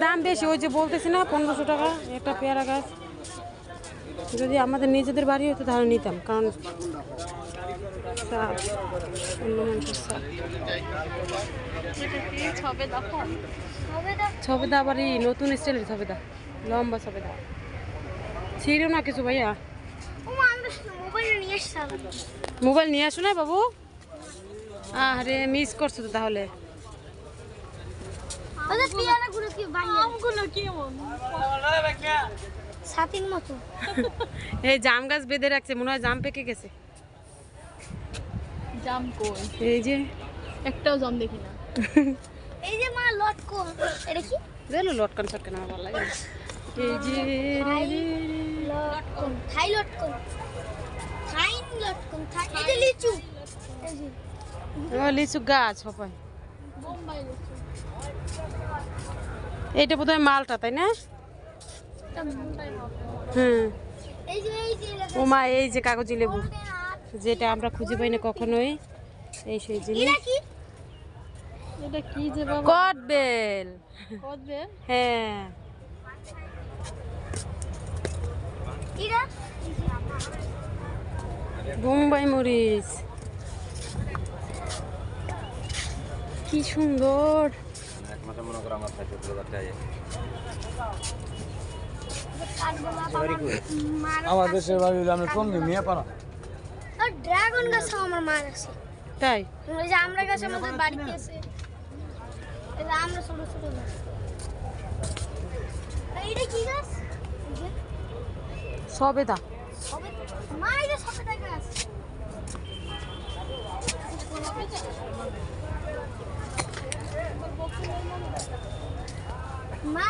দাম বেশি, ওই যে বলতেছি না 1500 টাকা একটা পেয়ারা গাছ। যদি আমাদের নিজেদের বাড়ি হতো তাহলে নিতাম, কারণ ছবেদা আবার এই নতুন স্টাইলের ছবেদা, লম্বা ছবেদা। ছিল না কিছু ভাইয়া, মোবাইল নিয়ে আসো না বাবু। আরে মিস করছো তো তাহলে। এই জাম গাছ বেঁধে রাখছে, মনে হয় জাম পেকে গেছে। জাম কই? এই যে একটাও জাম দেখি না। এই যে মা লটকন, এটা কি? দেখলো লটকন সটকন আমার ভালো লাগে। এই যে লটকন, থাই লটকন, থাইন লটকন, থাই। এই যে লিচু, এই যে লিচু গাছ হবে। বোম্বাই লিচু। এইটা বোধহয় মালটা, তাই না? এটা বোম্বাই হবে। এই যে ও মা, এই যে কাগজি লেবু, যেটা আমরা খুঁজে পাই না কখনোই, এই সেই জিনিস। এটা কি? এটা কি যে বাবা? কদবেল। কদবেল? হ্যাঁ, এটা বোম্বাই মরিচ, কি সুন্দর। আমার দেশের বাড়ি আমি টঙ্গি নিয়ে পারা। আর ড্রাগন গাছ আমার মার আছে। তাই ওই যে আমরা গাছ আমাদের বাড়িতে আছে। এই যে আমরা ছোট ছোট গাছ। আর এটা কি গাছ? এই যে সবেদা। মা, এই যে সবেদা গাছ। মা